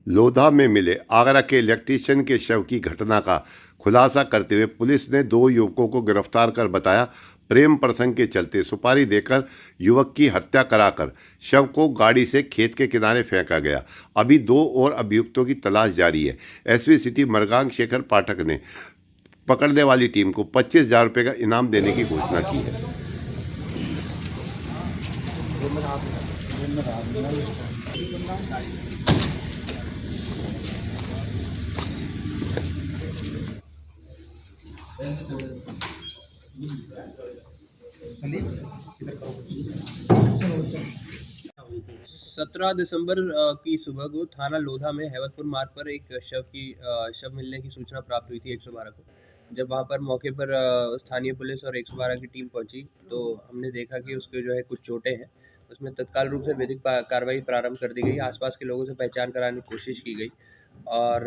लोधा में मिले आगरा के इलेक्ट्रीशियन के शव की घटना का खुलासा करते हुए पुलिस ने 2 युवकों को गिरफ्तार कर बताया प्रेम प्रसंग के चलते सुपारी देकर युवक की हत्या कराकर शव को गाड़ी से खेत के किनारे फेंका गया। अभी 2 और अभियुक्तों की तलाश जारी है। एसपी सिटी मरगांग शेखर पाठक ने पकड़ने वाली टीम को 25,000 रुपये का इनाम देने की घोषणा की है। 17 दिसंबर की सुबह को थाना लोधा में हैवतपुर मार्ग पर एक शव मिलने की सूचना प्राप्त हुई थी 112 को। जब वहां पर मौके पर स्थानीय पुलिस और 112 की टीम पहुंची तो हमने देखा कि उसके जो है कुछ चोटें हैं। उसमें तत्काल रूप से विधिक कार्रवाई प्रारंभ कर दी गई। आसपास के लोगों से पहचान कराने की कोशिश की गई और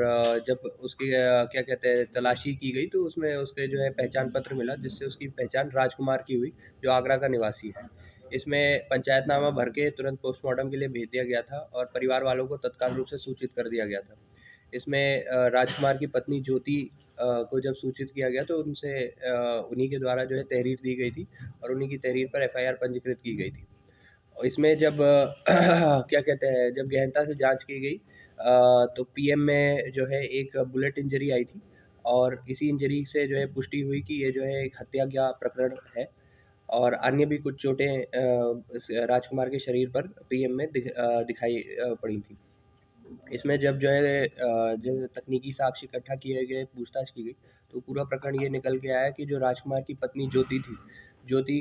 जब उसकी क्या कहते हैं तलाशी की गई तो उसमें उसके जो है पहचान पत्र मिला, जिससे उसकी पहचान राजकुमार की हुई, जो आगरा का निवासी है। इसमें पंचायतनामा भर के तुरंत पोस्टमार्टम के लिए भेज दिया गया था और परिवार वालों को तत्काल रूप से सूचित कर दिया गया था। इसमें राजकुमार की पत्नी ज्योति को जब सूचित किया गया तो उनसे उन्हीं के द्वारा जो है तहरीर दी गई थी और उन्हीं की तहरीर पर एफआईआर पंजीकृत की गई थी। और इसमें जब क्या कहते हैं जब गहनता से जांच की गई तो पीएम में जो है एक बुलेट इंजरी आई थी और इसी इंजरी से जो है पुष्टि हुई कि ये जो है एक हत्या का प्रकरण है और अन्य भी कुछ चोटें राजकुमार के शरीर पर पीएम में दिखाई पड़ी थी। इसमें जब जो है जो तकनीकी साक्ष्य इकट्ठा किए गए, पूछताछ की गई, तो पूरा प्रकरण ये निकल के आया कि जो राजकुमार की पत्नी ज्योति थी, ज्योति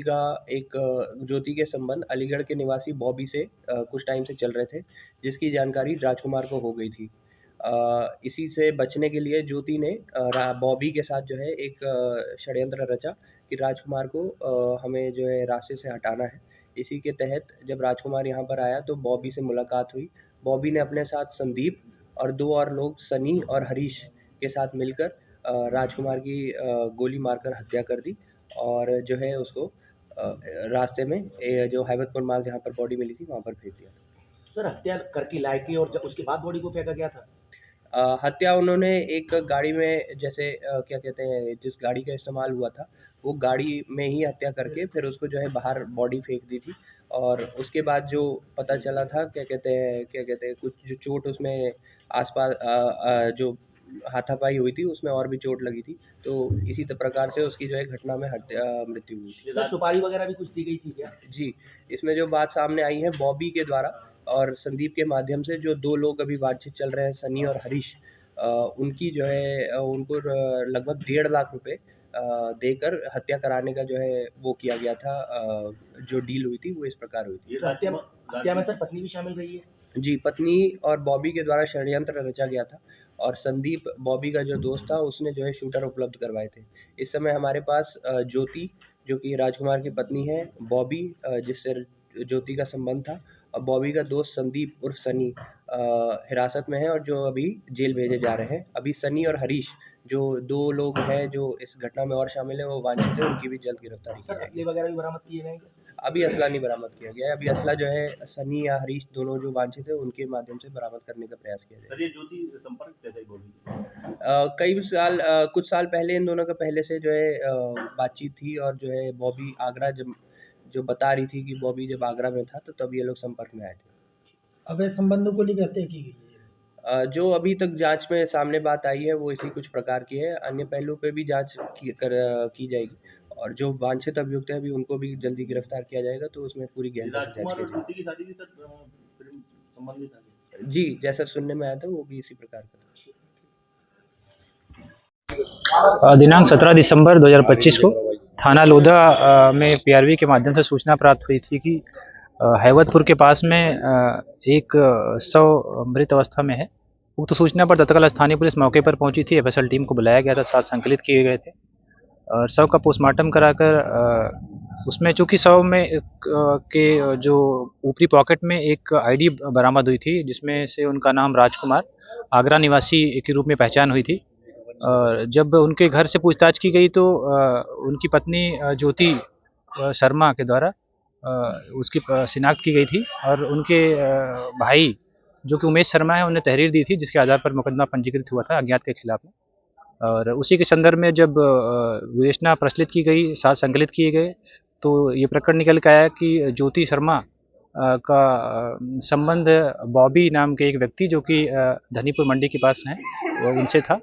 के संबंध अलीगढ़ के निवासी बॉबी से कुछ टाइम से चल रहे थे, जिसकी जानकारी राजकुमार को हो गई थी। इसी से बचने के लिए ज्योति ने बॉबी के साथ जो है एक षड्यंत्र रचा कि राजकुमार को हमें जो है रास्ते से हटाना है। इसी के तहत जब राजकुमार यहाँ पर आया तो बॉबी से मुलाकात हुई। बॉबी ने अपने साथ संदीप और 2 और लोग सनी और हरीश के साथ मिलकर राजकुमार की गोली मारकर हत्या कर दी और जो है उसको रास्ते में जो हैवतपुर मार्ग जहाँ पर बॉडी मिली थी वहाँ पर फेंक दिया। सर, हत्या करके लाए थे और जब उसके बाद बॉडी को फेंका गया था? हत्या उन्होंने एक गाड़ी में जैसे क्या कहते हैं जिस गाड़ी का इस्तेमाल हुआ था वो गाड़ी में ही हत्या करके फिर उसको जो है बाहर बॉडी फेंक दी थी और उसके बाद जो पता चला था क्या कहते हैं कुछ जो चोट उसमें आसपास जो हाथापाई हुई थी उसमें और भी चोट लगी थी, तो इसी प्रकार से उसकी जो है घटना में मृत्यु हुई थी। सर, सुपारी वगैरह भी कुछ दी गई थी क्या? जी, इसमें जो बात सामने आई है बॉबी के द्वारा और संदीप के माध्यम से, जो 2 लोग अभी वांछित चल रहे हैं सनी और हरीश, उनकी जो है उनको लगभग 1.5 लाख रुपए देकर हत्या कराने का जो है वो किया गया था। जो डील हुई थी वो इस प्रकार हुई थी। हत्या में सर पत्नी भी शामिल रही है? जी, पत्नी और बॉबी के द्वारा षड्यंत्र रचा गया था और संदीप बॉबी का जो दोस्त था उसने जो है शूटर उपलब्ध करवाए थे। इस समय हमारे पास ज्योति जो कि राजकुमार की पत्नी है, बॉबी जिससे ज्योति का संबंध था और बॉबी का दोस्त संदीप उर्फ सनी हिरासत में है और जो अभी जेल भेजे जा रहे हैं। अभी सनी और हरीश जो 2 लोग हैं जो इस घटना में और शामिल हैं वो वांछित है, उनकी भी जल्द गिरफ्तारी की सर, जाएगी। असली वगैरह भी बरामद किए गए? अभी असला नहीं बरामद किया गया है। अभी असला जो है सनी या हरीश दोनों जो वांछित है उनके माध्यम से बरामद करने का प्रयास किया जाएगा। सर, ये ज्योति संपर्क कैसे बोली? कुछ साल पहले इन दोनों का पहले से जो है बातचीत थी और जो है बॉबी आगरा जो बता रही थी कि बॉबी जब आगरा में था तो तब ये लोग संपर्क में आए थे। अवैध संबंधों को लेकर हत्या की गई है। जो अभी तक जांच में सामने बात आई है वो इसी कुछ प्रकार की है। अन्य पहलू पे भी जांच की जाएगी और जो वांछित अभियुक्त है अभी उनको भी जल्दी गिरफ्तार किया जाएगा, तो उसमें पूरी गहनता से जांच की जाएगी। जी, जैसा सुनने में आया था वो भी इसी प्रकार का था। दिनांक 17 दिसंबर 2025 को थाना लोधा में पीआरवी के माध्यम से सूचना प्राप्त हुई थी कि हैवतपुर के पास में एक शव मृत अवस्था में है। उक्त सूचना पर तत्काल स्थानीय पुलिस मौके पर पहुंची थी। एफएसएल टीम को बुलाया गया था, 7 संकलित किए गए थे और शव का पोस्टमार्टम कराकर उसमें चूँकि शव में के जो ऊपरी पॉकेट में एक आईडी बरामद हुई थी जिसमें से उनका नाम राजकुमार आगरा निवासी के रूप में पहचान हुई थी। और जब उनके घर से पूछताछ की गई तो उनकी पत्नी ज्योति शर्मा के द्वारा उसकी शिनाख्त की गई थी और उनके भाई जो कि उमेश शर्मा है, उन्हें तहरीर दी थी, जिसके आधार पर मुकदमा पंजीकृत हुआ था अज्ञात के खिलाफ में। और उसी के संदर्भ में जब विवेचना प्रचलित की गई, साक्ष्य संकलित किए गए, तो ये प्रकरण निकल के आया कि ज्योति शर्मा का संबंध बॉबी नाम के एक व्यक्ति जो कि धनीपुर मंडी के पास हैं, उनसे था।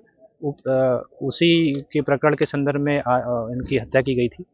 उसी के प्रकरण के संदर्भ में इनकी हत्या की गई थी।